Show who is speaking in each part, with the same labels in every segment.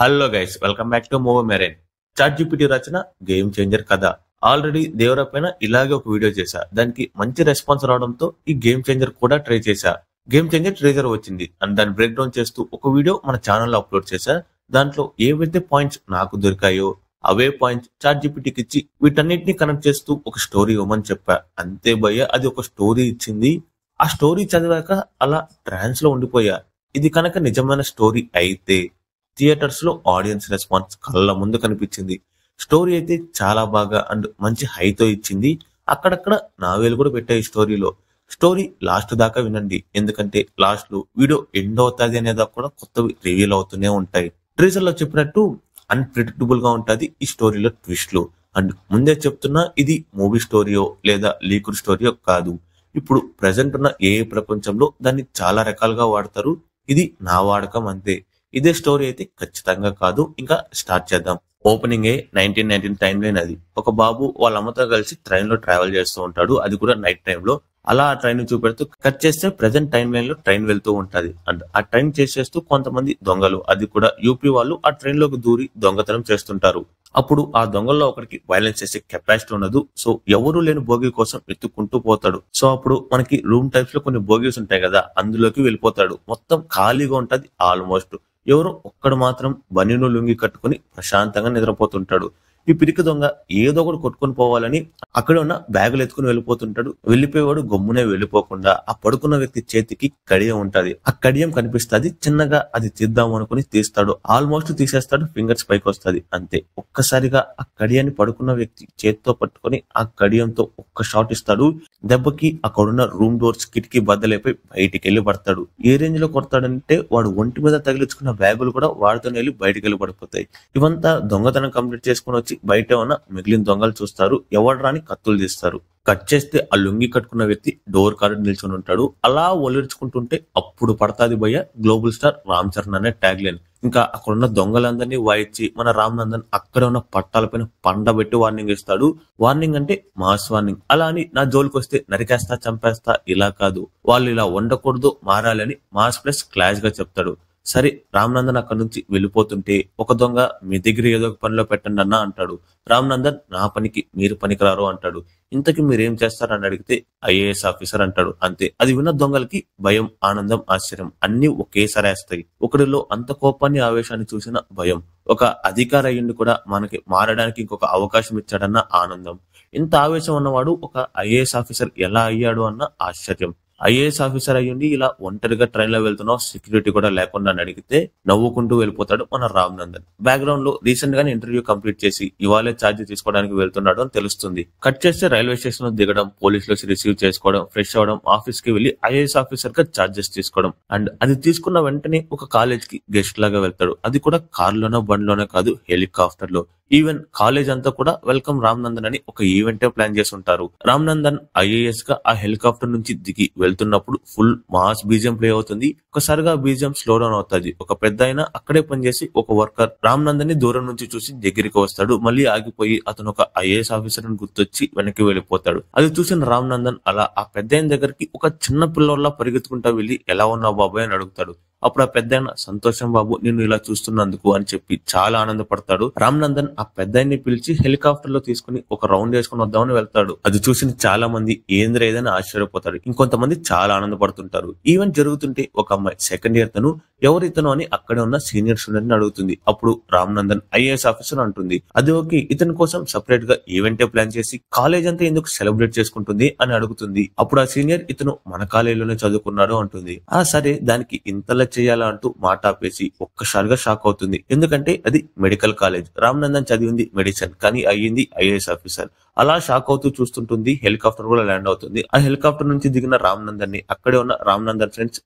Speaker 1: Hello guys, welcome back to Movie Marine. ChatGPT రచన game changer కథ. Already Devara పైన ఇలాగే ఒక వీడియో చేశా. దానికి మంచి రెస్పాన్స్ రావడంతో ఈ గేమ్ చేంజర్ కూడా ట్రై చేశా. గేమ్ చేంజర్ ట్రేజర్ వచ్చింది అండ్ దాన్ని బ్రేక్ డౌన్ చేస్తూ ఒక వీడియో మన ఛానల్లో అప్లోడ్ చేశా. దాంట్లో ఏవైతే పాయింట్స్ నాకు దొరికాయో అవే పాయింట్స్ చాట్ జీపీటీకి ఇచ్చి వీటన్నిటిని కనెక్ట్ చేస్తూ ఒక స్టోరీ ఇవ్వమని చెప్పా. అంతే భయ్య, అది ఒక స్టోరీ ఇచ్చింది. ఆ స్టోరీ చదివాక అలా ట్రాన్స్ లో ఉండిపోయా. ఇది కనుక నిజమైన స్టోరీ అయితే థియేటర్స్ లో ఆడియన్స్ రెస్పాన్స్ కళ్ళ ముందు కనిపించింది. స్టోరీ అయితే చాలా బాగా అండ్ మంచి హైతో ఇచ్చింది. అక్కడక్కడ నా వేలు కూడా పెట్టాయి స్టోరీలో. స్టోరీ లాస్ట్ దాకా వినండి, ఎందుకంటే లాస్ట్ లో వీడియో ఎండ్ అవుతుంది అనేది కూడా కొత్తవి రివీల్ అవుతూనే ఉంటాయి. ట్రీజర్ లో చెప్పినట్టు అన్ప్రిడిక్టబుల్ గా ఉంటది ఈ స్టోరీలో ట్విస్ట్లు. అండ్ ముందే చెప్తున్నా, ఇది మూవీ స్టోరీయో లేదా లీకుడ్ స్టోరీయో కాదు. ఇప్పుడు ప్రెసెంట్ ఉన్న ఏ ప్రపంచంలో దాన్ని చాలా రకాలుగా వాడతారు. ఇది నా వాడకం అంతే. ఇదే స్టోరీ అయితే ఖచ్చితంగా కాదు. ఇంకా స్టార్ట్ చేద్దాం. Opening 1919 time line. అది ఒక బాబు వాళ్ళ అమ్మతో కలిసి ట్రైన్ లో ట్రావెల్ చేస్తూ ఉంటాడు, అది కూడా నైట్ టైం లో. అలా ఆ ట్రైన్ చూపెడుతూ కట్ చేస్తే ప్రెసెంట్ టైం లైన్ లో ట్రైన్ వెళ్తూ ఉంటది. అండ్ ఆ ట్రైన్ చేసేస్తూ కొంతమంది దొంగలు, అది కూడా యూపీ వాళ్ళు, ఆ ట్రైన్ లోకి దూరి దొంగతనం చేస్తుంటారు. అప్పుడు ఆ దొంగల్లో ఒకరికి వైలెన్స్ చేసే కెపాసిటీ ఉండదు. సో ఎవరు లేని బోగి కోసం ఎత్తుకుంటూ పోతాడు. సో అప్పుడు మనకి రూమ్ టైప్స్ లో కొన్ని బోగీస్ ఉంటాయి కదా, అందులోకి వెళ్ళిపోతాడు. మొత్తం ఖాళీగా ఉంటది ఆల్మోస్ట్. ఎవరో ఒక్కడు మాత్రం బనీను లుంగి కట్టుకుని ప్రశాంతంగా నిద్రపోతుంటాడు. ఈ పిరికి దొంగ ఏదో ఒకటి కొట్టుకుని పోవాలని అక్కడ ఉన్న బ్యాగులు ఎత్తుకుని వెళ్ళిపోతుంటాడు. వెళ్ళిపోయేవాడు గమ్మునే వెళ్ళిపోకుండా ఆ పడుకున్న వ్యక్తి చేతికి కడియం ఉంటది. ఆ కడియం కనిపిస్తుంది. చిన్నగా అది తీద్దాం అనుకుని తీస్తాడు. ఆల్మోస్ట్ తీసేస్తాడు, ఫింగర్స్ పైకి వస్తుంది. అంతే, ఒక్కసారిగా ఆ కడియాన్ని పడుకున్న వ్యక్తి చేతితో పట్టుకుని ఆ కడియంతో ఒక్క షాట్ ఇస్తాడు. దెబ్బకి అక్కడున్న రూమ్ డోర్స్ కిటికీ బద్దలైపోయి బయటికి వెళ్ళి పడతాడు. ఏ రేంజ్ లో కొడతాడంటే వాడు ఒంటి మీద తగిలించుకున్న బ్యాగులు కూడా వాడితో వెళ్ళి బయటికి వెళ్ళి పడిపోతాయి. ఇవంతా దొంగతనం కంప్లీట్ చేసుకుని వచ్చి బయట ఉన్న మిగిలిన దొంగలు చూస్తారు. ఎవరు రాని కత్తులు తీస్తారు. కట్ చేస్తే ఆ లుంగి కట్టుకున్న వ్యక్తి డోర్ కాడ నిల్చొని ఉంటాడు. అలా ఒలిర్చుకుంటుంటే అప్పుడు పడతాది భయ్య గ్లోబల్ స్టార్ రామ్ చరణ్ అనే ట్యాగ్ లైన్. ఇంకా అక్కడున్న దొంగలందరినీ వాయించి మన రామ్ నందన్ అక్కడ ఉన్న పట్టాలపైన పండబెట్టి వార్నింగ్ ఇస్తాడు. వార్నింగ్ అంటే మాస్ వార్నింగ్. అలా అని నా జోలికి వస్తే నరికేస్తా, చంపేస్తా ఇలా కాదు, వాళ్ళు ఇలా ఉండకూడదు, మారాలని మాస్ ప్లస్ క్లాష్ గా చెప్తాడు. సరే, రామ్ నందన్ అక్కడ నుంచి వెళ్ళిపోతుంటే ఒక దొంగ మీ దగ్గర ఏదో ఒక పనిలో పెట్టండి అన్న అంటాడు. రామ్ నందన్ నా పనికి మీరు పనికిరారు అంటాడు. ఇంతకీ మీరేం చేస్తారని అడిగితే ఐఏఎస్ ఆఫీసర్ అంటాడు. అంతే. అది విన్న దొంగలకి భయం, ఆనందం, ఆశ్చర్యం అన్ని ఒకేసారి వేస్తాయి. ఒకరిలో అంత కోపాన్ని, ఆవేశాన్ని చూసిన భయం. ఒక అధికారి అయ్యుండి కూడా మనకి మారడానికి ఇంకొక అవకాశం ఇచ్చాడన్న ఆనందం. ఇంత ఆవేశం ఉన్నవాడు ఒక ఐఏఎస్ ఆఫీసర్ ఎలా అయ్యాడు అన్న ఆశ్చర్యం. ఐఏఎస్ ఆఫీసర్ అయ్యుండి ఇలా ఒంటరిగా ట్రైన్ లో వెళ్తున్నావు, సెక్యూరిటీ కూడా లేకుండా అని అడిగితే నవ్వుకుంటూ వెళ్ళిపోతాడు మన రామ్ నందన్. బ్యాక్గ్రౌండ్ లో రీసెంట్ గానే ఇంటర్వ్యూ కంప్లీట్ చేసి ఇవాళే ఛార్జ్ తీసుకోవడానికి వెళ్తున్నాడు అని తెలుస్తుంది. కట్ చేస్తే రైల్వే స్టేషన్ లో దిగడం, పోలీసులు రిసీవ్ చేసుకోవడం, ఫ్రెష్ అవడం, ఆఫీస్ కి వెళ్లి ఐఏఎస్ ఆఫీసర్ గా ఛార్జెస్ తీసుకోవడం. అండ్ అది తీసుకున్న వెంటనే ఒక కాలేజ్ కి గెస్ట్ లాగా వెళ్తాడు. అది కూడా కార్లోనో బండ్లోనే కాదు, హెలికాప్టర్ లో. ఈవెన్ కాలేజ్ అంతా కూడా వెల్కమ్ రామ్ నందన్ అని ఒక ఈవెంటే ప్లాన్ చేసి ఉంటారు. రామ్ నందన్ ఐఏఎస్ గా ఆ హెలికాప్టర్ నుంచి దిగి వెళ్తున్నప్పుడు ఫుల్ మాస్ బీజియం ప్లే అవుతుంది. ఒకసారిగా బీజియం స్లో డౌన్ అవుతుంది. ఒక పెద్ద ఆయన అక్కడే పనిచేసి ఒక వర్కర్ రామ్ నందన్ ని దూరం నుంచి చూసి దగ్గరికి వస్తాడు. మళ్ళీ ఆగిపోయి అతను ఒక ఐఏఎస్ ఆఫీసర్ అని గుర్తొచ్చి వెనక్కి వెళ్ళిపోతాడు. అది చూసిన రామ్ నందన్ అలా ఆ పెద్ద ఆయన దగ్గరికి ఒక చిన్న పిల్లోడ్లా పరిగెత్తుకుంటా వెళ్లి ఎలా ఉన్నావు బాబాయ్ అని అడుగుతాడు. అప్పుడు ఆ పెద్ద సంతోషం బాబు, నిన్ను ఇలా చూస్తున్నందుకు అని చెప్పి చాలా ఆనందపడతాడు. రామ్ నందన్ ఆ పెద్దాయన్ని పిలిచి హెలికాప్టర్ లో తీసుకుని ఒక రౌండ్ వేసుకుని వద్దామని వెళ్తాడు. అది చూసిన చాలా మంది ఏంద్ర ఏదని ఆశ్చర్యపోతారు. ఇంకొంతమంది చాలా ఆనందపడుతుంటారు. ఈవెంట్ జరుగుతుంటే ఒక అమ్మాయి సెకండ్ ఇయర్ తను ఎవరు ఇతను అని అక్కడే ఉన్న సీనియర్ స్టూడెంట్ ని అడుగుతుంది. అప్పుడు రామ్ నందన్ ఐఏఎస్ ఆఫీసర్ అంటుంది. అది ఓకే, ఇతని కోసం సపరేట్ గా ఈవెంటే ప్లాన్ చేసి కాలేజ్ అంతా ఎందుకు సెలబ్రేట్ చేసుకుంటుంది అని అడుగుతుంది. అప్పుడు ఆ సీనియర్ ఇతను మన కాలేజీలోనే చదువుకున్నాడు అంటుంది. సరే, దానికి ఇంతలా చేయాలా అంటూ మాట ఆపేసి ఒక్కసారిగా షాక్ అవుతుంది. ఎందుకంటే అది మెడికల్ కాలేజ్. రామ్ నందన్ చదివింది మెడిసిన్, కానీ అయ్యింది ఐఏఎస్ ఆఫీసర్. అలా షాక్ అవుతూ చూస్తుంటుంది. హెలికాప్టర్ కూడా ల్యాండ్ అవుతుంది. ఆ హెలికాప్టర్ నుంచి దిగిన రామ్ నందన్ ని అక్కడే ఉన్న రామ్ నందన్ ఫ్రెండ్స్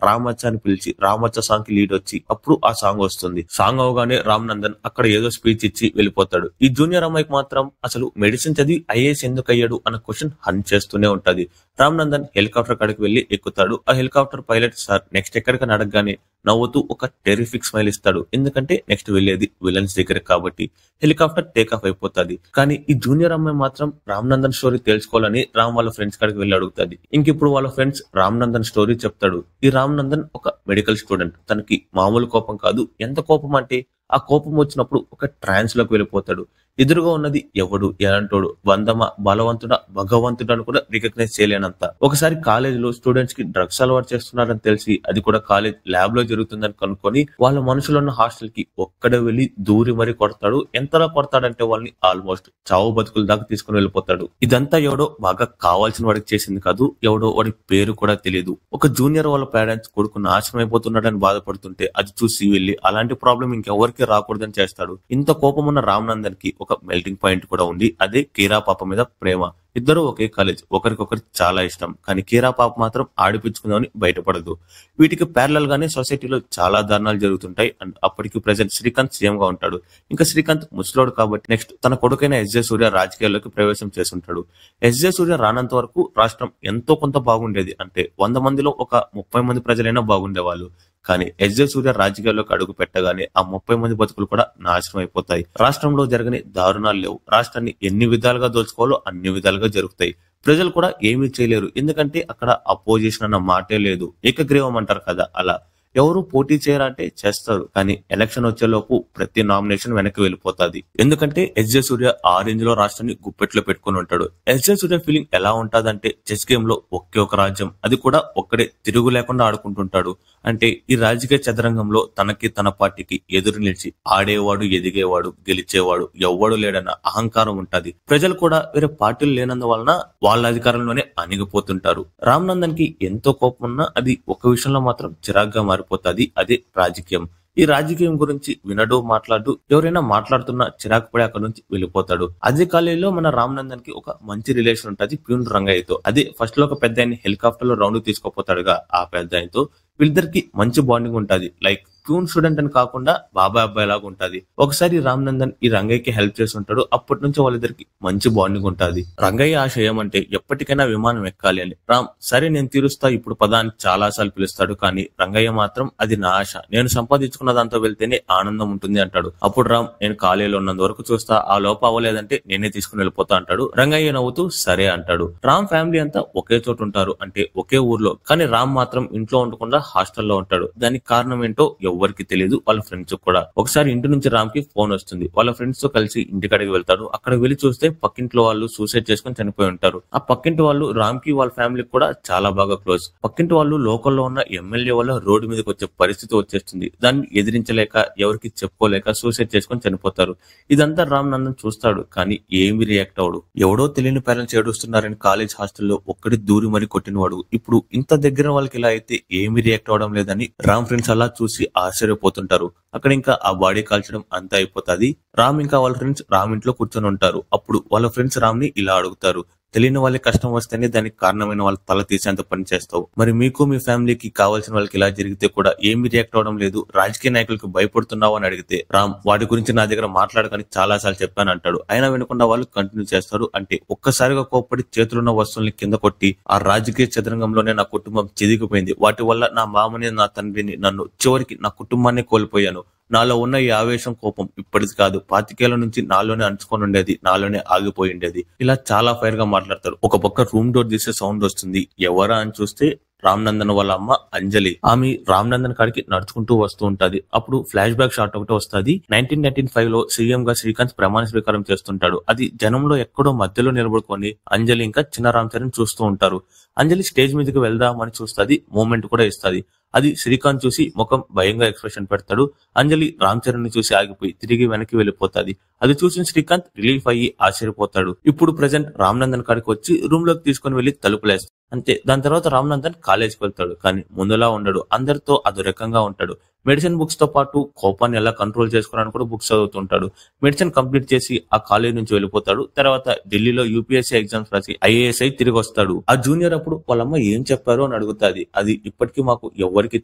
Speaker 1: రామచ్చ అని పిలిచి రామచ్చ సాంగ్ కి లీడ్ వచ్చి అప్పుడు ఆ సాంగ్ వస్తుంది. సాంగ్ అవగానే రామ్ నందన్ అక్కడ ఏదో స్పీచ్ ఇచ్చి వెళ్ళిపోతాడు. ఈ జూనియర్ అమ్మాయికి మాత్రం అసలు మెడిసిన్ చదివి ఐఏఎస్ ఎందుకు అయ్యాడు అన్న క్వశ్చన్ హంట్ చేస్తూనే ఉంటది. రామ్ నందన్ హెలికాప్టర్ కాడికి వెళ్లి ఎక్కుతాడు. ఆ హెలికాప్టర్ పైలట్ సార్ నెక్స్ట్ ఎక్కడికని అడగగానే నవ్వుతూ ఒక టెరిఫిక్ స్మైల్ ఇస్తాడు. ఎందుకంటే నెక్స్ట్ వెళ్లేది విలన్స్ దగ్గర కాబట్టి. హెలికాప్టర్ టేక్ ఆఫ్ అయిపోతుంది. కానీ ఈ జూనియర్ అమ్మాయి మాత్రం రామ్ నందన్ స్టోరీ తెలుసుకోవాలని రామ్ వాళ్ళ ఫ్రెండ్స్ కాడికి వెళ్ళి అడుగుతుంది. ఇంకిప్పుడు వాళ్ళ ఫ్రెండ్స్ రామ్ నందన్ స్టోరీ చెప్తాడు. ఈ రామ్ నందన్ ఒక మెడికల్ స్టూడెంట్. తనకి మామూలు కోపం కాదు. ఎంత కోపం అంటే ఆ కోపం వచ్చినప్పుడు ఒక ట్రాన్స్ లోకి వెళ్ళిపోతాడు. ఎదురుగా ఉన్నది ఎవడు, ఎలాంటోడు, బంధమా, బలవంతుడా, భగవంతుడా అని కూడా రికగ్నైజ్ చేయలేనంత. ఒకసారి కాలేజీలో స్టూడెంట్స్ కి డ్రగ్స్ అలవాటు చేస్తున్నారని తెలిసి, అది కూడా కాలేజ్ ల్యాబ్ లో జరుగుతుందని కనుక్కొని వాళ్ళ మనుషులు ఉన్న హాస్టల్ కి ఒక్కడే వెళ్లి దూరి మరీ కొడతాడు. ఎంతలా కొడతాడంటే వాళ్ళని ఆల్మోస్ట్ చావు బతుకుల దాకా తీసుకుని వెళ్ళిపోతాడు. ఇదంతా ఎవడో బాగా కావాల్సిన వాడికి చేసింది కాదు, ఎవడో వాడి పేరు కూడా తెలియదు. ఒక జూనియర్ వాళ్ళ పేరెంట్స్ కొడుకు నాశనం అయిపోతున్నాడని బాధపడుతుంటే అది చూసి వెళ్లి అలాంటి ప్రాబ్లం ఇంకెవరికి రాకూడదని చేస్తాడు. ఇంత కోపం ఉన్న రామనందన్ కి ఒక మెల్టింగ్ పాయింట్ కూడా ఉంది. అదే కీరా పాప మీద ప్రేమ. ఇద్దరు ఒకే కాలేజ్, ఒకరికొకరు చాలా ఇష్టం. కానీ కీరా పాప మాత్రం ఆడిపించుకుందామని బయటపడదు. వీటికి ప్యారలల్ గానే సొసైటీలో చాలా దారుణాలు జరుగుతుంటాయి. అండ్ అప్పటికి ప్రెసెంట్ శ్రీకాంత్ సీఎం గా ఉంటాడు. ఇంకా శ్రీకాంత్ ముసలోడు కాబట్టి నెక్స్ట్ తన కొడుకైన ఎస్జే సూర్య రాజకీయాల్లోకి ప్రవేశం చేస్తుంటాడు. ఎస్జే సూర్య రానంత వరకు రాష్ట్రం ఎంతో కొంత బాగుండేది. అంటే 100 మందిలో ఒక 30 మంది ప్రజలైనా బాగుండేవాళ్ళు. కానీ ఎస్జే సూర్య రాజకీయాల్లోకి అడుగు పెట్టగానే ఆ 30 మంది బతుకులు కూడా నాశనం అయిపోతాయి. రాష్ట్రంలో జరగని దారుణాలు లేవు. రాష్ట్రాన్ని ఎన్ని విధాలుగా దోచుకోవాలో అన్ని విధాలుగా జరుగుతాయి. ప్రజలు కూడా ఏమీ చేయలేరు. ఎందుకంటే అక్కడ అపోజిషన్ అన్న మాటే లేదు. ఏకగ్రీవం అంటారు కదా, అలా ఎవరు పోటీ చేయరంటే చేస్తారు. కానీ ఎలక్షన్ వచ్చేలోపు ప్రతి నామినేషన్ వెనక్కి వెళ్ళిపోతాది. ఎందుకంటే ఎస్జే సూర్య ఆ రేంజ్ లో రాష్ట్రాన్ని గుప్పెట్లో పెట్టుకుని ఉంటాడు. ఎస్జే సూర్య ఫీలింగ్ ఎలా ఉంటదంటే చెస్ గేమ్ లో ఒకే ఒక రాజ్యం, అది కూడా ఒక్కడే తిరుగు లేకుండా ఆడుకుంటుంటాడు. అంటే ఈ రాజకీయ చదరంగంలో తనకి తన పార్టీకి ఎదురు నిలిచి ఆడేవాడు, ఎదిగేవాడు, గెలిచేవాడు ఎవ్వడు లేడన్న అహంకారం ఉంటది. ప్రజలు కూడా వేరే పార్టీలు లేనందువలన వాళ్ళ అధికారంలోనే అణిగిపోతుంటారు. రామ్ నందన్ కి ఎంతో కోపం ఉన్నా అది ఒక విషయంలో మాత్రం చిరాగ్గా మారిపోతాది. అదే రాజకీయం. ఈ రాజకీయం గురించి వినడు, మాట్లాడు. ఎవరైనా మాట్లాడుతున్నా చిరాకు పడి అక్కడ నుంచి వెళ్ళిపోతాడు. అదే కాలేజీలో మన రామ్ నందన్ కి ఒక మంచి రిలేషన్ ఉంటది ప్యూన్ రంగయ్యతో. అదే ఫస్ట్ లో ఒక పెద్ద ఆయన హెలికాప్టర్ లో రౌండ్ తీసుకోపోతాడుగా, ఆ పెద్ద ఆయనతో వీళ్ళిద్దరికి మంచి బాండింగ్ ఉంటది. లైక్ ప్యూన్ స్టూడెంట్ అని కాకుండా బాబాయ్ అబ్బాయి లాగా ఉంటది. ఒకసారి రామ్ నందన్ ఈ రంగయ్యకి హెల్ప్ చేస్తుంటాడు. అప్పటి నుంచి వాళ్ళిద్దరికి మంచి బాండింగ్ ఉంటది. రంగయ్య ఆశ ఏమంటే ఎప్పటికైనా విమానం ఎక్కాలి అని. రామ్ సరే నేను తీరుస్తా ఇప్పుడు పదా అని చాలా సార్లు పిలుస్తాడు. కానీ రంగయ్య మాత్రం అది నా ఆశ, నేను సంపాదించుకున్న దాంతో వెళ్తేనే ఆనందం ఉంటుంది అంటాడు. అప్పుడు రామ్ నేను కాలేజీలో ఉన్నంత వరకు చూస్తా, ఆ లోప అవ్వలేదంటే నేనే తీసుకుని వెళ్ళిపోతా అంటాడు. రంగయ్య నవ్వుతూ సరే అంటాడు. రామ్ ఫ్యామిలీ అంతా ఒకే చోటు ఉంటారు, అంటే ఒకే ఊర్లో. కానీ రామ్ మాత్రం ఇంట్లో ఉండకుండా హాస్టల్లో ఉంటాడు. దానికి కారణం ఏంటో ఎవరికి తెలియదు, వాళ్ళ ఫ్రెండ్స్ కూడా. ఒకసారి ఇంటి నుంచి రామ్ కి ఫోన్ వస్తుంది. వాళ్ళ ఫ్రెండ్స్ తో కలిసి ఇంటికాడికి వెళ్తాడు. అక్కడికి వెళ్లి చూస్తే పక్కింట్లో వాళ్ళు సూసైడ్ చేసుకుని చనిపోయి ఉంటారు. ఆ పక్కింటి వాళ్ళు రామ్ కి వాళ్ళ ఫ్యామిలీకి కూడా చాలా బాగా క్లోజ్. పక్కింటి వాళ్ళు లోకల్లో ఉన్న ఎమ్మెల్యే వల్ల రోడ్డు మీదకి వచ్చే పరిస్థితి వచ్చేస్తుంది. దాన్ని ఎదిరించలేక ఎవరికి చెప్పుకోలేక సూసైడ్ చేసుకుని చనిపోతారు. ఇదంతా రామ్ నందన్ చూస్తాడు, కానీ ఏమి రియాక్ట్ అవడు. ఎవడో తెలియని పేరెంట్స్ ఏడుస్తున్నారని కాలేజ్ హాస్టల్లో ఒక్కడి దూరి మరీ కొట్టినవాడు ఇప్పుడు ఇంత దగ్గర వాళ్ళకి ఇలా అయితే ఏమి రియాక్ట్ అవడం లేదని రామ్ ఫ్రెండ్స్ అలా చూసి ఆశ్చర్యపోతుంటారు. అక్కడ ఇంకా ఆ బాడీ కాల్చడం అంతా అయిపోతాది. రామ్ ఇంకా వాళ్ళ ఫ్రెండ్స్ రామ్ ఇంట్లో కూర్చొని ఉంటారు. అప్పుడు వాళ్ళ ఫ్రెండ్స్ రామ్ ని ఇలా అడుగుతారు, తెలియని వాళ్ళకి కష్టం వస్తేనే దానికి కారణమైన వాళ్ళ తల తీసేంత పని చేస్తావు. మరి మీకు మీ ఫ్యామిలీకి కావాల్సిన వాళ్ళకి ఇలా జరిగితే కూడా ఏమి రియాక్ట్ అవడం లేదు, రాజకీయ నాయకులకు భయపడుతున్నావు అని అడిగితే రామ్ వాటి గురించి నా దగ్గర మాట్లాడకని చాలా సార్లు చెప్పాను అంటాడు. అయినా వినకుండా వాళ్ళు కంటిన్యూ చేస్తారు. అంటే ఒక్కసారిగా కోప్పడి చేతులున్న వస్తువుల్ని కింద కొట్టి ఆ రాజకీయ చదరంగంలోనే నా కుటుంబం చిదిగిపోయింది. వాటి వల్ల నా మామని, నా తండ్రిని, నన్ను, చివరికి నా కుటుంబాన్ని కోల్పోయాను. నాలో ఉన్న ఈ ఆవేశం, కోపం ఇప్పటిది కాదు, 25 ఏళ్ల నుంచి నాలోనే అంచుకొని ఉండేది, నాలోనే ఆగిపోయి ఉండేది. ఇలా చాలా ఫైర్ గా మాట్లాడతారు. ఒక పక్క రూమ్ డోర్ తీసే సౌండ్ వస్తుంది. ఎవరా అని చూస్తే రామ్ నందన్ వాళ్ళ అమ్మ అంజలి. ఆమె రామ్ నందన్ కాడికి నడుచుకుంటూ వస్తూ ఉంటది. అప్పుడు ఫ్లాష్ బ్యాక్ షాట్ ఒకటి వస్తుంది. 1995 లో సీఎం గా శ్రీకాంత్ ప్రమాణ స్వీకారం చేస్తుంటాడు. అది జనంలో ఎక్కడో మధ్యలో నిలబడుకొని అంజలి ఇంకా చిన్న రామ్ చరణ్ చూస్తూ ఉంటారు. అంజలి స్టేజ్ మీదకి వెళ్దామని చూస్తుంది, మూమెంట్ కూడా ఇస్తుంది. అది శ్రీకాంత్ చూసి ముఖం భయంగా ఎక్స్ప్రెషన్ పెడతాడు. అంజలి రామ్ చరణ్ ని చూసి ఆగిపోయి తిరిగి వెనక్కి వెళ్ళిపోతాది. అది చూసిన శ్రీకాంత్ రిలీఫ్ అయ్యి ఆశ్చర్యపోతాడు. ఇప్పుడు ప్రెసెంట్ రామ్ నందన్ కాడికి వచ్చి రూమ్ లోకి తీసుకుని వెళ్లి తలుపులేస్తాడు. అంతే. దాని తర్వాత రామ్ నందన్ కాలేజ్కి వెళ్తాడు. కానీ ముందులా ఉండడు, అందరితో అదో రకంగా ఉంటాడు. మెడిసిన్ బుక్స్ తో పాటు కోపాన్ని ఎలా కంట్రోల్ చేసుకోవడానికి కూడా బుక్స్ చదువుతుంటాడు. మెడిసిన్ కంప్లీట్ చేసి ఆ కాలేజ్ నుంచి వెళ్ళిపోతాడు. తర్వాత ఢిల్లీలో యూపీఎస్సీ ఎగ్జామ్స్ రాసి ఐఏఎస్ అయి తిరిగి వస్తాడు. ఆ జూనియర్ అప్పుడు వాళ్ళమ్మ ఏం చెప్పారు అని అడుగుతాది. అది ఇప్పటికీ మాకు ఎవరికి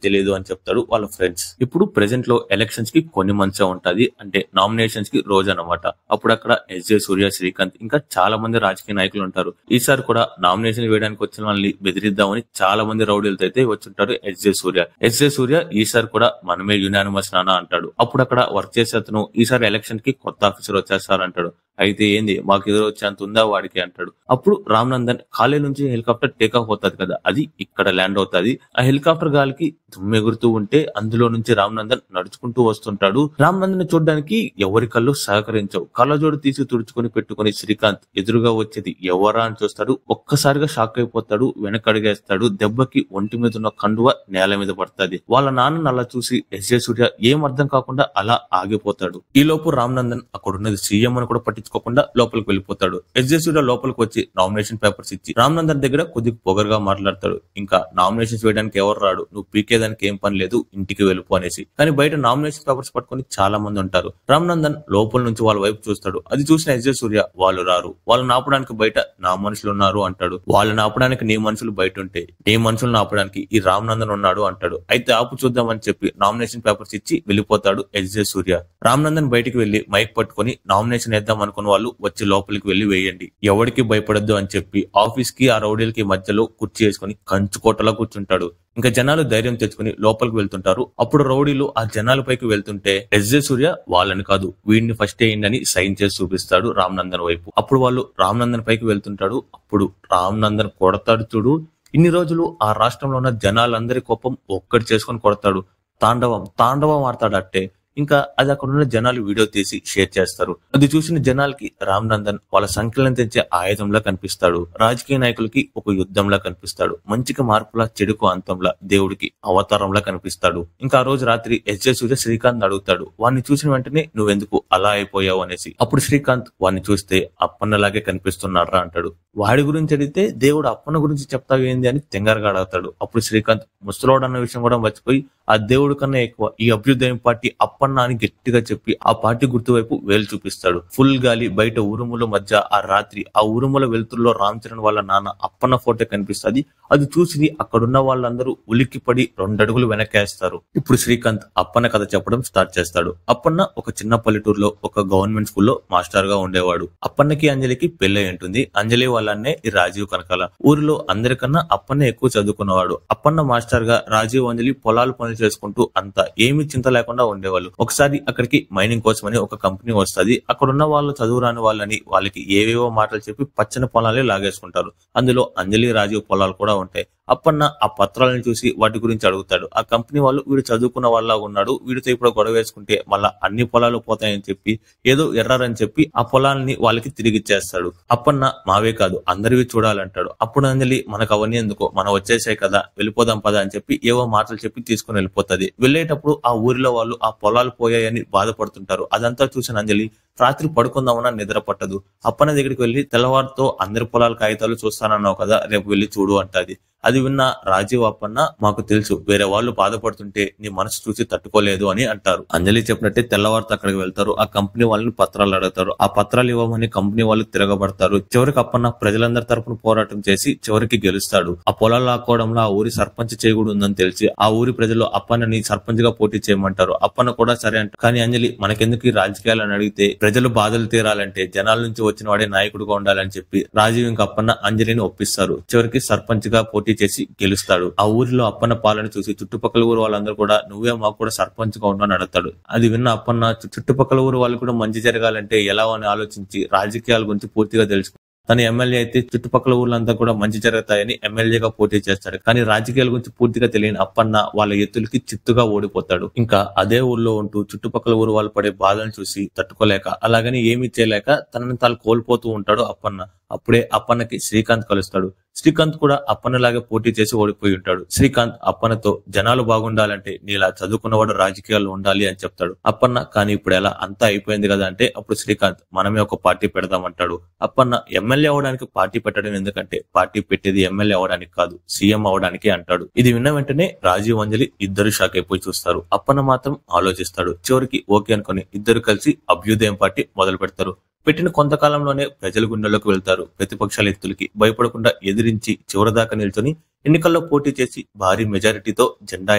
Speaker 1: తెలియదు అని చెప్తాడు వాళ్ళ ఫ్రెండ్స్. ఇప్పుడు ప్రెసెంట్ లో ఎలక్షన్స్ కి కొన్ని మంత్సే ఉంటది, అంటే నామినేషన్స్ కి రోజు అనమాట. అప్పుడు అక్కడ ఎస్జే సూర్య, శ్రీకాంత్ ఇంకా చాలా మంది రాజకీయ నాయకులు ఉంటారు. ఈసారి కూడా నామినేషన్ వేయడానికి వచ్చిన వాళ్ళని బెదిరిద్దామని చాలా మంది రౌడీలతో అయితే వచ్చుంటారు ఎస్జే సూర్య. ఎస్జే సూర్య ఈసారి కూడా మనమే యునానిమస్ నానా అంటాడు. అప్పుడు అక్కడ వర్క్ చేసే అతను ఈసారి ఎలక్షన్ కి కొత్త ఆఫీసర్ వచ్చేస్తారంటాడు. అయితే ఏంది మాకు ఎదురు వచ్చేంత ఉందా వాడికి అంటాడు. అప్పుడు రామ్నందన్ కాలేజ్ నుంచి హెలికాప్టర్ టేక్ ఆఫ్ అవుతుంది కదా, అది ఇక్కడ ల్యాండ్ అవుతుంది. ఆ హెలికాప్టర్ గాలికి దుమ్మెగురుతూ ఉంటే అందులో నుంచి రామ్నందన్ నడుచుకుంటూ వస్తుంటాడు. రామ్నందన్ చూడడానికి ఎవరి కళ్ళు సహకరించవు. కళ్ళజోడు తీసి తుడుచుకుని పెట్టుకుని శ్రీకాంత్ ఎదురుగా వచ్చేది ఎవరా అని చూస్తాడు. ఒక్కసారిగా షాక్ అయిపోతాడు, వెనకడిగేస్తాడు. దెబ్బకి ఒంటి మీద ఉన్న కండువ నేల మీద పడుతుంది. వాళ్ళ నాన్నని అలా చూసి ఎస్జే సూర్య ఏం అర్థం కాకుండా అలా ఆగిపోతాడు. ఈ లోపు రామ్నందన్ అక్కడున్నది సీఎం అని కూడా పట్టించుకోకుండా లోపలికి వెళ్ళిపోతాడు. ఎస్జే సూర్య లోపలికి వచ్చి నామినేషన్ పేపర్స్ ఇచ్చి రామ్నందన్ దగ్గర కొద్దిగా పొగరుగా మాట్లాడతాడు. ఇంకా నామినేషన్స్ వేయడానికి ఎవరు రాడు, నువ్వు పీకేదానికి ఏం పని లేదు, ఇంటికి వెళ్ళిపో అనేసి. కానీ బయట నామినేషన్ పేపర్స్ పట్టుకుని చాలా మంది ఉంటారు. రామ్నందన్ లోపల నుంచి వాళ్ళ వైపు చూస్తాడు. అది చూసిన ఎస్జే సూర్య వాళ్ళు రారు, వాళ్ళని ఆపడానికి బయట నా మనుషులు ఉన్నారు అంటాడు. వాళ్ళని ఆపడానికి నీ మనుషులు బయట ఉంటే నీ మనుషులను ఆపడానికి ఈ రామ్నందన్ ఉన్నాడు అంటాడు. అయితే ఆపు చూద్దామని చెప్పి నామినేషన్ పేపర్స్ ఇచ్చి వెళ్ళిపోతాడు ఎస్జే సూర్య. రామ్నందన్ బయటికి వెళ్లి మైక్ పట్టుకుని నామినేషన్ వేద్దాం అనుకున్న వాళ్ళు వచ్చి లోపలికి వెళ్లి వేయండి, ఎవరికి భయపడద్దు అని చెప్పి ఆఫీస్ కి ఆ రౌడీలకి మధ్యలో కుర్చీ వేసుకుని కంచుకోటలా కూర్చుంటాడు. ఇంకా జనాలు ధైర్యం తెచ్చుకుని లోపలికి వెళ్తుంటారు. అప్పుడు రౌడీలు ఆ జనాల పైకి వెళ్తుంటే ఎస్జే సూర్య వాళ్ళని కాదు వీడిని ఫస్ట్ వేయండి అని సైన్ చేసి చూపిస్తాడు రామ్నందన్ వైపు. అప్పుడు వాళ్ళు రామ్నందన్ పైకి వెళ్తుంటాడు. అప్పుడు రామ్నందన్ కొడతాడు చూడు. ఇన్ని రోజులు ఆ రాష్ట్రంలో ఉన్న జనాలందరి కోపం ఒక్కటి చేసుకుని కొడతాడు. తాండవం ఆడతాడు అట్టే. ఇంకా అది అక్కడ ఉన్న జనాలు వీడియో తీసి షేర్ చేస్తారు. అది చూసిన జనాలకి రామ్నందన్ వాళ్ళ సంఖ్యలను తెచ్చే ఆయుధంలా కనిపిస్తాడు. రాజకీయ నాయకులకి ఒక యుద్ధంలా కనిపిస్తాడు. మంచికి మార్పులా చెడుకు అంతంలా దేవుడికి అవతారంలా కనిపిస్తాడు. ఇంకా ఆ రోజు రాత్రి ఎస్జే సూర్య శ్రీకాంత్ అడుగుతాడు, వాడిని చూసిన వెంటనే నువ్వెందుకు అలా అయిపోయావు అనేసి. అప్పుడు శ్రీకాంత్ వాడిని చూస్తే అప్పన్నలాగే కనిపిస్తున్నారా అంటాడు. వాడి గురించి అడిగితే దేవుడు అప్పన్న గురించి చెప్తావు ఏంది అని తెంగరగా అడుగుతాడు. అప్పుడు శ్రీకాంత్ ముసలోడు అన్న విషయం కూడా మర్చిపోయి ఆ దేవుడి కన్నా ఎక్కువ ఈ అభ్యుదయం పార్టీ అప్పన్న అని గట్టిగా చెప్పి ఆ పార్టీ గుర్తు వైపు వేలు చూపిస్తాడు. ఫుల్ గాలి, బయట ఉరుముల మధ్య ఆ రాత్రి ఆ ఉరుముల వెలుతుల్లో రామ్ చరణ్ వాళ్ళ నాన్న అప్పన్న ఫోటో కనిపిస్తుంది. అది చూసి అక్కడున్న వాళ్ళందరూ ఉలిక్కిపడి 2 అడుగులు వెనకేస్తారు. ఇప్పుడు శ్రీకాంత్ అప్పన్న కథ చెప్పడం స్టార్ట్ చేస్తాడు. అప్పన్న ఒక చిన్న పల్లెటూరులో ఒక గవర్నమెంట్ స్కూల్లో మాస్టర్ గా ఉండేవాడు. అప్పన్నకి అంజలికి పెళ్లి ఉంటుంది. అంజలి వాళ్ళన్నే ఈ రాజీవ్ కనకాల. ఊరిలో అందరికన్నా అప్పన్న ఎక్కువ చదువుకున్నవాడు. అప్పన్న మాస్టర్ గా రాజీవ్ అంజలి పొలాలు పనులు చేసుకుంటూ అంతా ఏమీ చింత లేకుండా ఉండేవాళ్ళు. ఒకసారి అక్కడికి మైనింగ్ కోసం అని ఒక కంపెనీ వస్తుంది. అక్కడున్న వాళ్ళు చదువు రాని వాళ్ళని వాళ్ళకి ఏవేవో మాటలు చెప్పి పచ్చని పొలాలే లాగేసుకుంటారు. అందులో అంజలి రాజీవ్ పొలాలు కూడా ఉంటాయి. అప్పన్న ఆ పత్రాలను చూసి వాటి గురించి అడుగుతాడు. ఆ కంపెనీ వాళ్ళు వీడు చదువుకున్న వాళ్ళ ఉన్నాడు, వీడితో ఇప్పుడు గొడవ వేసుకుంటే మళ్ళా అన్ని పొలాలు పోతాయని చెప్పి ఏదో ఎర్రరని చెప్పి ఆ పొలాలని వాళ్ళకి తిరిగిచ్చేస్తాడు. అప్పన్న మావే కాదు అందరివి చూడాలంటాడు. అప్పుడు అంజలి మనకు అవన్నీ ఎందుకో, మనం వచ్చేసాయి కదా వెళ్ళిపోదాం పదా అని చెప్పి ఏవో మాటలు చెప్పి తీసుకుని వెళ్ళిపోతుంది. వెళ్ళేటప్పుడు ఆ ఊరిలో వాళ్ళు ఆ పొలాలు పోయాయని బాధపడుతుంటారు. అదంతా చూసిన అంజలి రాత్రి పడుకుందామన్నా నిద్ర పట్టదు. అప్పన్న దగ్గరికి వెళ్లి తెల్లవారితో అందరి పొలాల కాగితాలు చూస్తానన్నావు కదా, రేపు వెళ్లి చూడు అంటది. అది విన్న రాజీవ్ అప్పన్న మాకు తెలుసు వేరే వాళ్ళు బాధపడుతుంటే నీ మనసు చూసి తట్టుకోలేదు అని అంటారు. అంజలి చెప్పినట్టే తెల్లవారితో అక్కడికి వెళ్తారు. ఆ కంపెనీ వాళ్ళని పత్రాలు అడుగుతారు. ఆ పత్రాలు ఇవ్వమని కంపెనీ వాళ్ళు తిరగబడతారు. చివరికి అప్పన్న ప్రజలందరి తరపున పోరాటం చేసి చివరికి గెలుస్తాడు. ఆ పొలాలు లాక్కోవడంలో ఆ ఊరి సర్పంచ్ చేయకూడదు ఉందని తెలిసి ఆ ఊరి ప్రజలు అప్పన్నని సర్పంచ్ గా పోటీ చేయమంటారు. అప్పన్న కూడా సరే అంటారు. కానీ అంజలి మనకెందుకు ఈ రాజకీయాలు అని అడిగితే ప్రజలు బాధలు తీరాలంటే జనాల నుంచి వచ్చిన వాడే నాయకుడుగా ఉండాలని చెప్పి రాజీవ్ ఇంకా అప్పన్న అంజలిని ఒప్పిస్తారు. చివరికి సర్పంచ్ గా పోటీ చేసి గెలుస్తాడు. ఆ ఊరిలో అప్పన్న పాలన చూసి చుట్టుపక్కల ఊరు వాళ్ళందరూ కూడా నువ్వే మాకు కూడా సర్పంచ్ గా ఉండని అడుగుతాడు. అది విన్న అప్పన్న చుట్టుపక్కల ఊరు వాళ్ళు కూడా మంచి జరగాలంటే ఎలా అని ఆలోచించి రాజకీయాల గురించి పూర్తిగా తెలుసుకుంటాడు. తన ఎమ్మెల్యే అయితే చుట్టుపక్కల ఊర్లంతా కూడా మంచి జరుగుతాయని ఎమ్మెల్యేగా పోటీ చేస్తాడు. కానీ రాజకీయాల గురించి పూర్తిగా తెలియని అప్పన్న వాళ్ళ ఎత్తులకి చిత్తుగా ఓడిపోతాడు. ఇంకా అదే ఊర్లో ఉంటూ చుట్టుపక్కల ఊరు వాళ్ళు పడే బాధను చూసి తట్టుకోలేక అలాగని ఏమీ చేయలేక తనని తాను కోల్పోతూ ఉంటాడు అప్పన్న. అప్పుడే అప్పన్నకి శ్రీకాంత్ కలుస్తాడు. శ్రీకాంత్ కూడా అప్పన్నలాగే పోటీ చేసి ఓడిపోయి ఉంటాడు. శ్రీకాంత్ అప్పన్నతో జనాలు బాగుండాలంటే నీలా చదువుకున్నవాడు రాజకీయాల్లో ఉండాలి అని చెప్తాడు. అప్పన్న కానీ ఇప్పుడు ఎలా అంతా అయిపోయింది కదా అంటే అప్పుడు శ్రీకాంత్ మనమే ఒక పార్టీ పెడదామంటాడు. అప్పన్న ఎమ్మెల్యే అవడానికి పార్టీ పెట్టడం ఎందుకంటే పార్టీ పెట్టేది ఎమ్మెల్యే అవడానికి కాదు సీఎం అవడానికి అంటాడు. ఇది విన్న వెంటనే రాజీవ్ అంజలి ఇద్దరు షాక్ అయిపోయి చూస్తారు. అప్పన్న మాత్రం ఆలోచిస్తాడు. చివరికి ఓకే అనుకుని ఇద్దరు కలిసి అభ్యుదయం పార్టీ మొదలు పెడతారు. పెట్టిన కొంతకాలంలోనే ప్రజల గుండెల్లోకి వెళ్తారు. ప్రతిపక్షాల ఎత్తులకి భయపడకుండా ఎదిరించి చివరిదాకా నిల్చొని ఎన్నికల్లో పోటీ చేసి భారీ మెజారిటీతో జెండా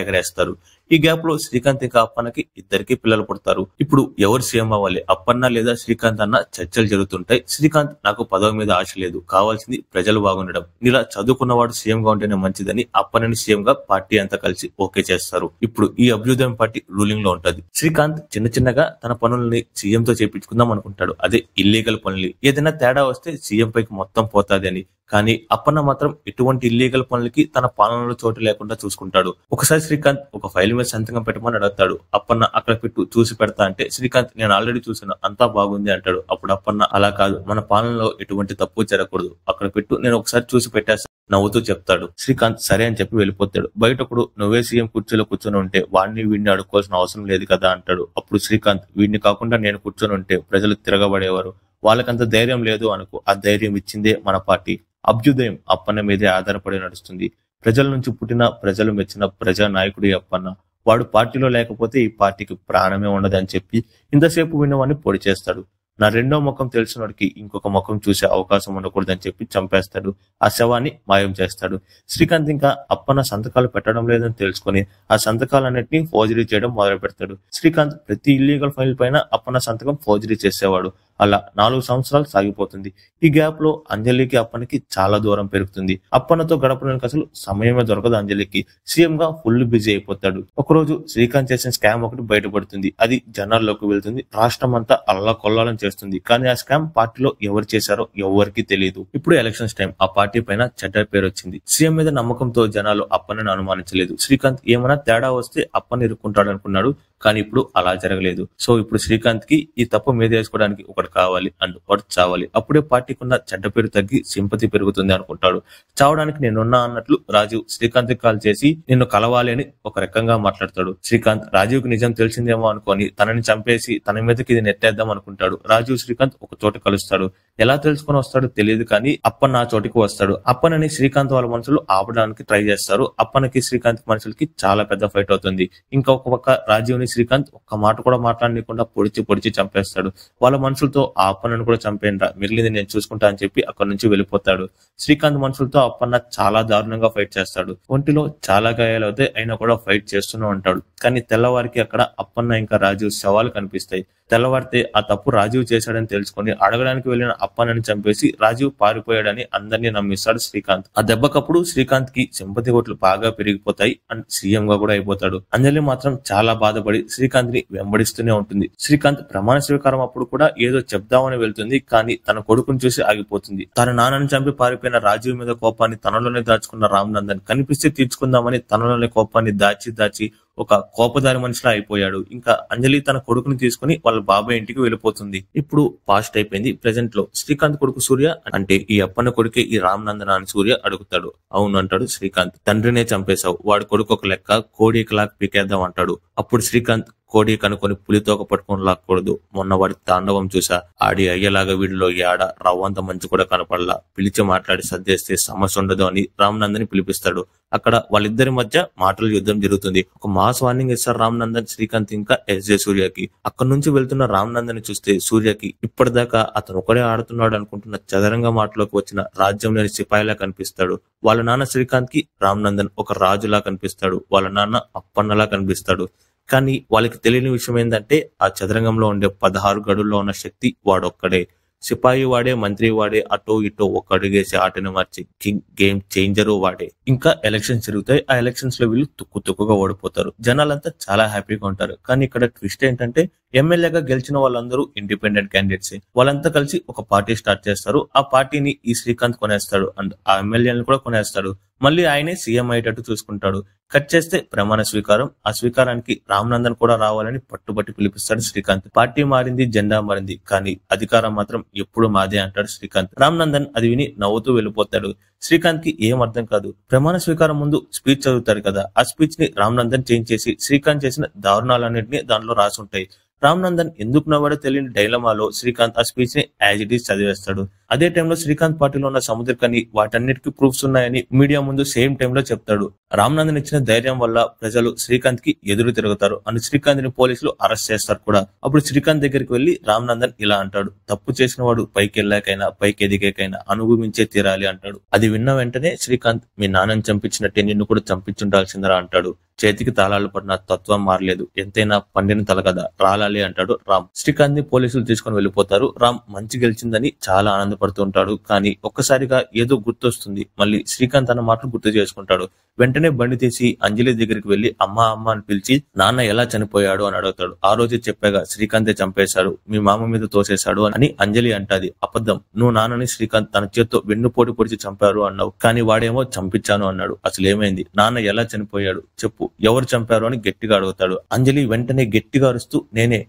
Speaker 1: ఎగరేస్తారు. ఈ గ్యాప్ లో శ్రీకాంత్ ఇంకా అప్పన్నకి ఇద్దరికి పిల్లలు పుడతారు. ఇప్పుడు ఎవరు సీఎం అవ్వాలి, అప్పన్న లేదా శ్రీకాంత్ అన్న చర్చలు జరుగుతుంటాయి. శ్రీకాంత్ నాకు పదవి మీద ఆశ లేదు, కావాల్సింది ప్రజలు బాగుండడం, ఇలా చదువుకున్నవాడు సీఎం గా ఉంటేనే మంచిదని అప్పన్నని సీఎం గా పార్టీ అంతా కలిసి ఓకే చేస్తారు. ఇప్పుడు ఈ అభ్యుదయం పార్టీ రూలింగ్ లో ఉంటది. శ్రీకాంత్ చిన్న చిన్నగా తన పనుల్ని సీఎం తో చేపించుకుందాం అనుకుంటాడు, అదే ఇల్లీగల్ పనులు. ఏదైనా తేడా వస్తే సీఎం పైకి మొత్తం పోతాది అని. కానీ అప్పన్న మాత్రం ఎటువంటి ఇల్లీగల్ పనులకి తన పాలనలో చోటు లేకుండా చూసుకుంటాడు. ఒకసారి శ్రీకాంత్ ఒక ఫైల్ మీద సంతకం పెట్టమని అడుగుతాడు. అప్పన్న అక్కడ పెట్టు, చూసి పెడతా అంటే శ్రీకాంత్ నేను ఆల్రెడీ చూసాను, అంతా బాగుంది అంటాడు. అప్పుడు అప్పన్న అలా కాదు, మన పాలనలో ఎటువంటి తప్పు జరగకూడదు, అక్కడ పెట్టు, నేను ఒకసారి చూసి పెట్టేస్తా నవ్వుతూ చెప్తాడు. శ్రీకాంత్ సరే అని చెప్పి వెళ్ళిపోతాడు. బయటప్పుడు నువ్వే సీఎం కుర్చీలో కూర్చొని ఉంటే వాడిని వీడిని అడుక్కోవాల్సిన అవసరం లేదు కదా అంటాడు. అప్పుడు శ్రీకాంత్ వీడిని కాకుండా నేను కూర్చొని ఉంటే ప్రజలు తిరగబడేవారు, వాళ్ళకంత ధైర్యం లేదు అనుకో, ఆ ధైర్యం ఇచ్చిందే మన పార్టీ. అభ్యుదయం అప్పన్న మీదే ఆధారపడి నడుస్తుంది. ప్రజల నుంచి పుట్టిన, ప్రజలు మెచ్చిన ప్రజా నాయకుడి అప్పన్న. వాడు పార్టీలో లేకపోతే ఈ పార్టీకి ప్రాణమే ఉండదని చెప్పి ఇంతసేపు విన్నవాడిని పొడి చేస్తాడు. నా రెండో ముఖం తెలిసినోడికి ఇంకొక ముఖం చూసే అవకాశం ఉండకూడదని చెప్పి చంపేస్తాడు. ఆ శవాన్ని మాయం చేస్తాడు. శ్రీకాంత్ ఇంకా అప్పన్న సంతకాలు పెట్టడం లేదని తెలుసుకుని ఆ సంతకాలన్నింటినీ ఫోర్జరీ చేయడం మొదలు పెడతాడు. శ్రీకాంత్ ప్రతి ఇల్లీగల్ ఫైల్ పైన అప్పన్న సంతకం ఫోర్జరీ చేసేవాడు. అలా 4 సంవత్సరాలు సాగిపోతుంది. ఈ గ్యాప్ లో అంజలికి అప్పన్నకి చాలా దూరం పెరుగుతుంది. అప్పన్నతో గడపడానికి అసలు సమయమే దొరకదు అంజలికి. సీఎం గా ఫుల్ బిజీ అయిపోతాడు. ఒకరోజు శ్రీకాంత్ చేసిన స్కామ్ ఒకటి బయటపడుతుంది. అది జనాల్లోకి వెళ్తుంది. రాష్ట్రం అంతా అల్లకొల్లాలని చేస్తుంది. కానీ ఆ స్కామ్ పార్టీలో ఎవరు చేశారో ఎవరికి తెలియదు. ఇప్పుడు ఎలక్షన్స్ టైం. ఆ పార్టీ పైన చెడ్డ పేరు వచ్చింది. సీఎం మీద నమ్మకంతో జనాలు అప్పన్నని అనుమానించలేదు. శ్రీకాంత్ ఏమైనా తేడా వస్తే అప్పన్న ఇరుక్కుంటాడు అనుకున్నాడు. కానీ ఇప్పుడు అలా జరగలేదు. సో ఇప్పుడు శ్రీకాంత్ కి ఈ తప్పు మీద వేసుకోవడానికి ఒకటి కావాలి అండ్ వాడు చావాలి. అప్పుడే పార్టీకి ఉన్న చెడ్డ పేరు తగ్గి సింపతి పెరుగుతుంది అనుకుంటాడు. చావడానికి నేనున్నా అన్నట్లు రాజీవ్ శ్రీకాంత్ కి కాల్ చేసి నిన్ను కలవాలి అని ఒక రకంగా మాట్లాడతాడు. శ్రీకాంత్ రాజీవ్ కి నిజం తెలిసిందేమో అనుకొని తనని చంపేసి తన మీదకి ఇది నెట్టేద్దాం అనుకుంటాడు. రాజీవ్ శ్రీకాంత్ ఒక చోట కలుస్తాడు. ఎలా తెలుసుకొని వస్తాడో తెలియదు కానీ అప్పన్న ఆ చోటికి వస్తాడు. అప్పన్నని శ్రీకాంత్ వాళ్ళ మనుషులు ఆపడానికి ట్రై చేస్తారు. అప్పన్నకి శ్రీకాంత్ మనుషులకి చాలా పెద్ద ఫైట్ అవుతుంది. ఇంకా ఒక పక్క రాజీవ్ ని శ్రీకాంత్ ఒక్క మాట కూడా మాట్లాడకుండా పొడిచి చంపేస్తాడు. వాళ్ళ మనుషులతో ఆ అప్పన్నను కూడా చంపేయండి, మిగిలింది నేను చూసుకుంటా అని చెప్పి అక్కడి నుంచి వెళ్ళిపోతాడు. శ్రీకాంత్ మనుషులతో అప్పన్న చాలా దారుణంగా ఫైట్ చేస్తాడు. ఒంటిలో చాలా గాయాలు అవుతాయి, అయినా కూడా ఫైట్ చేస్తూనే ఉంటాడు. కానీ తెల్లవారికి అక్కడ అప్పన్న ఇంకా రాజీవ్ శవాలు కనిపిస్తాయి. తెల్లవారితే ఆ తప్పు రాజీవ్ చేశాడని తెలుసుకొని అడగడానికి వెళ్లిన అప్పన్నని చంపేసి రాజీవ్ పారిపోయాడని అందరినీ నమ్మిస్తాడు శ్రీకాంత్. ఆ దెబ్బకప్పుడు శ్రీకాంత్ కి సింపతి ఓట్లు బాగా పెరిగిపోతాయి అండ్ సీఎం గా కూడా అయిపోతాడు. అంజలి మాత్రం చాలా బాధపడి శ్రీకాంత్ ని వెంబడిస్తూనే ఉంటుంది. శ్రీకాంత్ ప్రమాణ స్వీకారం అప్పుడు కూడా ఏదో చెప్దామని వెళ్తుంది, కానీ తన కొడుకుని చూసి ఆగిపోతుంది. తన నాన్నని చంపి పారిపోయిన రాజీవ్ మీద కోపాన్ని తనలోనే దాచుకున్న రామ్ నందన్ కనిపిస్తే తీర్చుకుందామని తనలోనే కోపాన్ని దాచి ఒక కోపదారి మనిషిలా అయిపోయాడు. ఇంకా అంజలి తన కొడుకుని తీసుకుని వాళ్ళ బాబాయ్ ఇంటికి వెళ్ళిపోతుంది. ఇప్పుడు పాస్ట్ అయిపోయింది. ప్రెసెంట్ లో శ్రీకాంత్ కొడుకు సూర్య అంటే ఈ అప్పన్న కొడుకే ఈ రామ్ నందన్ అని సూర్య అడుగుతాడు. అవును అంటాడు శ్రీకాంత్. తండ్రినే చంపేశావు, వాడి కొడుకు ఒక లెక్క, కోడి లాక్ పీకేద్దాం అంటాడు. అప్పుడు శ్రీకాంత్ కోడి కనుకొని పులితోక పట్టుకొని లాక్కూడదు, మొన్న వాడి తాండవం చూసా, ఆడి అయ్యేలాగా వీడిలో ఏడ రవ్వంత మంచి కూడా కనపడలా, పిలిచి మాట్లాడి సర్దేస్తే సమస్య ఉండదు అని రామ్ నందన్ పిలిపిస్తాడు. అక్కడ వాళ్ళిద్దరి మధ్య మాటల యుద్ధం జరుగుతుంది. ఒక మాస్ వార్నింగ్ ఇస్తారు రామ్ నందన్ శ్రీకాంత్ ఇంకా ఎస్జే సూర్యకి. అక్కడి నుంచి వెళ్తున్న రామ్ నందన్ చూస్తే సూర్యకి ఇప్పటిదాకా అతను ఒకడే ఆడుతున్నాడు అనుకుంటున్న చదరంగ మాటలోకి వచ్చిన రాజ్యం లేని సిపాయిలా కనిపిస్తాడు. వాళ్ళ నాన్న శ్రీకాంత్ కి రామ్ నందన్ ఒక రాజులా కనిపిస్తాడు. వాళ్ళ నాన్న అప్పన్నలా కనిపిస్తాడు. కానీ వాళ్ళకి తెలియని విషయం ఏంటంటే ఆ చదరంగంలో ఉండే 16 గడుల్లో ఉన్న శక్తి వాడొక్కడే. సిపాయి వాడే, మంత్రి వాడే, అటో ఇటో ఒక అడుగేసి ఆటను మార్చి కింగ్ గేమ్ చేంజరు వాడే. ఇంకా ఎలక్షన్స్ జరుగుతాయి. ఆ ఎలక్షన్స్ లో వీళ్ళు తుక్కుగా ఓడిపోతారు. జనాలంతా చాలా హ్యాపీగా ఉంటారు. కానీ ఇక్కడ ట్విస్ట్ ఏంటంటే ఎమ్మెల్యేగా గెలిచిన వాళ్ళందరూ ఇండిపెండెంట్ క్యాండిడేట్స్. వాళ్ళంతా కలిసి ఒక పార్టీ స్టార్ట్ చేస్తారు. ఆ పార్టీని ఈ శ్రీకాంత్ కొనేస్తాడు అండ్ ఆ ఎమ్మెల్యేలను కూడా కొనేస్తాడు. మళ్ళీ ఆయనే సీఎం అయ్యేటట్టు చూసుకుంటాడు. కట్ చేస్తే ప్రమాణ స్వీకారం. ఆ స్వీకారానికి రామ్ నందన్ కూడా రావాలని పట్టుబట్టి పిలిపిస్తాడు శ్రీకాంత్. పార్టీ మారింది, జెండా మారింది, కానీ అధికారం మాత్రం ఎప్పుడు మాదే అంటాడు శ్రీకాంత్. రామ్ నందన్ అది విని నవ్వుతూ వెళ్ళిపోతాడు. శ్రీకాంత్ కి ఏం అర్థం కాదు. ప్రమాణ స్వీకారం ముందు స్పీచ్ చదువుతారు కదా, ఆ స్పీచ్ ని రామ్ నందన్ చేంజ్ చేసి శ్రీకాంత్ చేసిన దారుణాలన్నింటినీ దానిలో రాసుంటాయి. రామ్ నందన్ ఎందుకు నవ్వాడో తెలియని డైలమాలో శ్రీకాంత్ ఆ స్పీచ్ ని యాజ్ ఇట్ ఈస్ చదివేస్తాడు. అదే టైంలో శ్రీకాంత్ పార్టీలో ఉన్న సముద్రకని వాటన్నిటికీ ప్రూఫ్స్ ఉన్నాయని మీడియా ముందు సేమ్ టైంలో చెప్తాడు. రామ్ నందన్ ఇచ్చిన ధైర్యం వల్ల ప్రజలు శ్రీకాంత్ కి ఎదురు తిరుగుతారు అని శ్రీకాంత్ ని పోలీసులు అరెస్ట్ చేస్తారు కూడా. అప్పుడు శ్రీకాంత్ దగ్గరికి వెళ్లి రామ్ నందన్ ఇలా అంటాడు, తప్పు చేసిన వాడు పైకి వెళ్ళాకైనా పైకి ఎదిగాకైనా అనుభవించే తీరాలి అంటాడు. అది విన్న వెంటనే శ్రీకాంత్ మీ నాన్నని చంపించినట్టే నిన్ను కూడా చంపించుండాల్సిందిరా అంటాడు. చేతికి తాళాలు పడిన తత్వం మారలేదు, ఎంతైనా పండిన తల కదా రాలాలి అంటాడు రామ్. శ్రీకాంత్ ని పోలీసులు తీసుకుని వెళ్ళిపోతారు. రామ్ మంచి గెలిచిందని చాలా ఆనందపడుతూ ఉంటాడు. కానీ ఒక్కసారిగా ఏదో గుర్తొస్తుంది. మళ్ళీ శ్రీకాంత్ అన్న మాటలు గుర్తు చేసుకుంటాడు. వెంటనే బండి తీసి అంజలి దగ్గరికి వెళ్లి అమ్మా అమ్మ అని పిలిచి నాన్న ఎలా చనిపోయాడు అని అడుగుతాడు. ఆ రోజే చెప్పాగా శ్రీకాంతే చంపేశాడు, మీ మామ మీద తోసేశాడు అని అంజలి అంటాది. అబద్ధం, నువ్వు నాన్నని శ్రీకాంత్ తన చేత్తో వెన్నుపోటు పొడిచి చంపారు అన్నావు, కానీ వాడేమో చంపించాను అన్నాడు. అసలు ఏమైంది, నాన్న ఎలా చనిపోయాడు చెప్పు, ఎవరు చంపారు అని గట్టిగా అడుగుతాడు. అంజలి వెంటనే గట్టిగా అరుస్తూ నేనే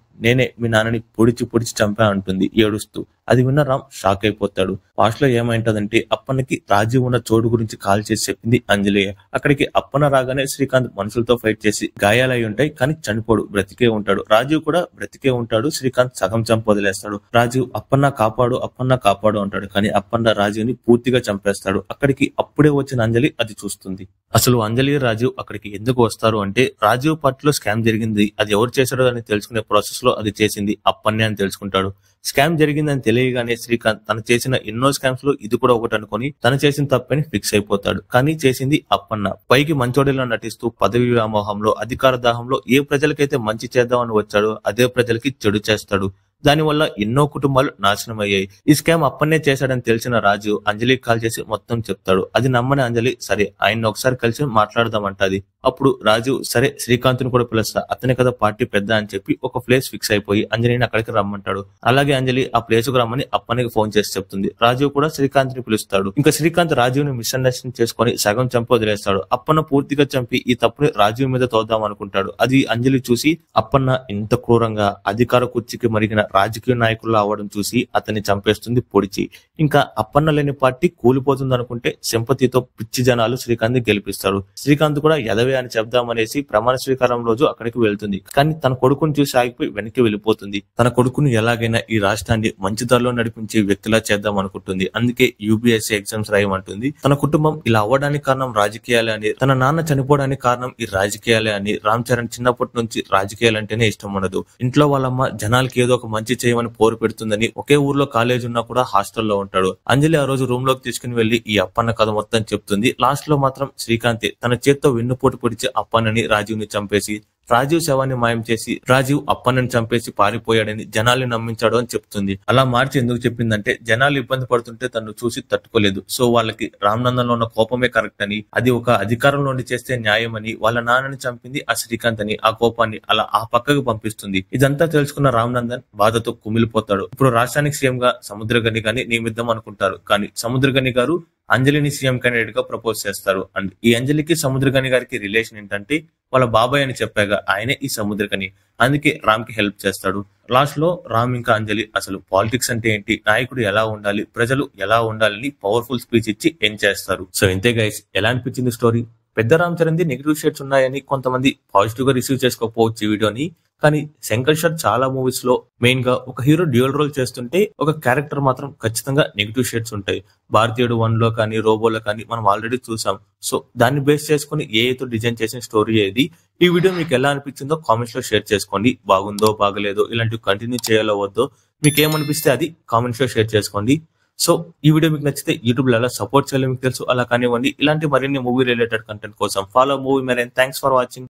Speaker 1: మీ నాన్నని పొడిచి చంపా అంటుంది ఏడుస్తూ. అది విన్న రామ్ షాక్ అయిపోతాడు. లాస్ట్ లో ఏమైంటదంటే అప్పన్నకి రాజీవ్ ఉన్న చోటు గురించి కాల్ చేసి చెప్పింది అంజలి. అక్కడికి అప్పన్న రాగానే శ్రీకాంత్ మనుషులతో ఫైట్ చేసి గాయాలై ఉంటాయి కానీ చనిపోడు, బ్రతికే ఉంటాడు. రాజీవ్ కూడా బ్రతికే ఉంటాడు. శ్రీకాంత్ సగం చంప వదిలేస్తాడు. రాజీవ్ అప్పన్న కాపాడు అంటాడు, కానీ అప్పన్న రాజీవ్ ని పూర్తిగా చంపేస్తాడు. అక్కడికి అప్పుడే వచ్చిన అంజలి అది చూస్తుంది. అసలు అంజలి రాజీవ్ అక్కడికి ఎందుకు వస్తారు అంటే రాజీవ్ పార్టీలో స్కామ్ జరిగింది, అది ఎవరు చేశాడో అని తెలుసుకునే ప్రాసెస్ లో అది చేసింది అప్పన్నే అని తెలుసుకుంటాడు. స్కామ్ జరిగిందని తెలియగానే శ్రీకాంత్ తను చేసిన ఎన్నో స్కామ్స్ లో ఇది కూడా ఒకటి అనుకుని తను చేసిన తప్పని ఫిక్స్ అయిపోతాడు. కానీ చేసింది అప్పన్న. పైకి మంచోడిలా నటిస్తూ పదవి వ్యామోహంలో అధికార దాహంలో ఏ ప్రజలకైతే మంచి చేద్దామని వచ్చాడో అదే ప్రజలకి చెడు చేస్తాడు. దానివల్ల ఎన్నో కుటుంబాలు నాశనం అయ్యాయి. ఈ స్కామ్ అప్పన్నే చేశాడని తెలిసిన రాజు అంజలికి కాల్ చేసి మొత్తం చెప్తాడు. అది నమ్మని అంజలి సరే ఆయన్ని ఒకసారి కలిసి మాట్లాడదామంటది. అప్పుడు రాజు సరే శ్రీకాంత్ ని కూడా పిలుస్తా, అతని కదా పార్టీ పెద్ద అని చెప్పి ఒక ప్లేస్ ఫిక్స్ అయిపోయి అంజలిని అక్కడికి రమ్మంటాడు. అలాగే అంజలి ఆ ప్లేస్ కు రమ్మని అప్పనికి ఫోన్ చేసి చెప్తుంది. రాజు కూడా శ్రీకాంత్ ని పిలుస్తాడు. ఇంకా శ్రీకాంత్ రాజీవ్ ని మిస్అండర్స్టాండింగ్ చేసుకుని సగం చంపి వదిలేస్తాడు. అప్పన్న పూర్తిగా చంపి ఈ తప్పుని రాజీవ్ మీద తోద్దాం అనుకుంటాడు. అది అంజలి చూసి అప్పన్న ఇంత క్రూరంగా అధికార కుర్చీకి మరిగిన రాజకీయ నాయకుల్లో అవ్వడం చూసి అతన్ని చంపేస్తుంది పొడిచి. ఇంకా అప్పన్న లేని పార్టీ కూలిపోతుంది అనుకుంటే సింపతితో పిచ్చి జనాలు శ్రీకాంత్ ని గెలిపిస్తాడు. శ్రీకాంత్ కూడా ఎదవే అని చెప్దామనేసి ప్రమాణ స్వీకారం రోజు అక్కడికి వెళ్తుంది. కానీ తన కొడుకుని చూసి ఆగిపోయి వెనక్కి వెళ్ళిపోతుంది. తన కొడుకుని ఎలాగైనా ఈ రాష్ట్రాన్ని మంచి దారిలో నడిపించే వ్యక్తిలా చేద్దాం అనుకుంటుంది. అందుకే యూపీఎస్సీ ఎగ్జామ్స్ రాయమంటుంది. తన కుటుంబం ఇలా అవ్వడానికి కారణం రాజకీయాలే అని, తన నాన్న చనిపోవడానికి కారణం ఈ రాజకీయాలే అని. రామ్ చరణ్ చిన్నప్పటి నుంచి రాజకీయాలంటేనే ఇష్టం ఉండదు. ఇంట్లో వాళ్ళమ్మ జనాలకి ఏదో ఒక మంచి చేయమని పోరు పెడుతుందని ఒకే ఊర్లో కాలేజ్ ఉన్నా కూడా హాస్టల్లో ఉంటాడు. అంజలి ఆ రోజు రూమ్ లోకి తీసుకుని వెళ్లి ఈ అప్పన్న కథ మొత్తం చెప్తుంది. లాస్ట్ లో మాత్రం శ్రీకాంతే తన చేత్తో వెన్నుపోటు పొడిచి అప్పన్నని రాజీవ్ ని చంపేసి రాజీవ్ శవాన్ని మాయం చేసి రాజీవ్ అప్పన్నని చంపేసి పారిపోయాడని జనాల్ని నమ్మించాడు అని చెప్తుంది. అలా మార్చి ఎందుకు చెప్పిందంటే జనాలు ఇబ్బంది పడుతుంటే తను చూసి తట్టుకోలేదు. సో వాళ్ళకి రామ్ నందన్ లో ఉన్న కోపమే కరెక్ట్ అని, అది ఒక అధికారంలో ఉండి చేస్తే న్యాయం అని, వాళ్ళ నాన్నని చంపింది ఆ శ్రీకాంత్ అని ఆ కోపాన్ని అలా ఆ పక్కకు పంపిస్తుంది. ఇదంతా తెలుసుకున్న రామ్ నందన్ బాధతో కుమిలిపోతాడు. ఇప్పుడు రాష్ట్రానికి సీఎం గా సముద్రగని గాని నియమిద్దాం అనుకుంటారు. కానీ సముద్రగని గారు అంజలిని సీఎం క్యాండిడేట్ గా ప్రపోజ్ చేస్తారు. అండ్ ఈ అంజలికి సముద్రగని గారికి రిలేషన్ ఏంటంటే వాళ్ళ బాబాయ్ అని చెప్పాగా ఆయనే ఈ సముద్రగని. అందుకే రామ్ కి హెల్ప్ చేస్తాడు. లాస్ట్ లో రామ్ ఇంకా అంజలి అసలు పాలిటిక్స్ అంటే ఏంటి, నాయకుడు ఎలా ఉండాలి, ప్రజలు ఎలా ఉండాలని పవర్ఫుల్ స్పీచ్ ఇచ్చి ఎండ్ చేస్తారు. సో ఇంతే గైస్, ఎలా అనిపించింది స్టోరీ? పెద్ద Ram Charan the negative shades ఉన్నాయని కొంతమంది పాజిటివ్ గా రిసీవ్ చేసుకోకపోవచ్చు ఈ వీడియోని. కానీ శంకర్ షాట్ చాలా మూవీస్ లో మెయిన్ గా ఒక హీరో డ్యూయల్ రోల్ చేస్తుంటే ఒక క్యారెక్టర్ మాత్రం ఖచ్చితంగా నెగిటివ్ షేడ్స్ ఉంటాయి. భారతీయుడు 1 లో కానీ రోబోలో కానీ మనం ఆల్రెడీ చూసాం. సో దాన్ని బేస్ చేసుకుని ఏతో డిజైన్ చేసిన స్టోరీ ఏది. ఈ వీడియో మీకు ఎలా అనిపించిందో కామెంట్స్ లో షేర్ చేసుకోండి. బాగుందో బాగలేదో, ఇలాంటివి కంటిన్యూ చేయాలో వద్దో, మీకు ఏమనిపిస్తే అది కామెంట్స్ లో షేర్ చేసుకోండి. సో ఈ వీడియో మీకు నచ్చితే యూట్యూబ్ లో ఎలా సపోర్ట్ చేయాలో మీకు తెలుసు, అలా కానివ్వండి. ఇలాంటి మరిన్ని మూవీ రిలేటెడ్ కంటెంట్ కోసం follow movie marine. Thanks for watching.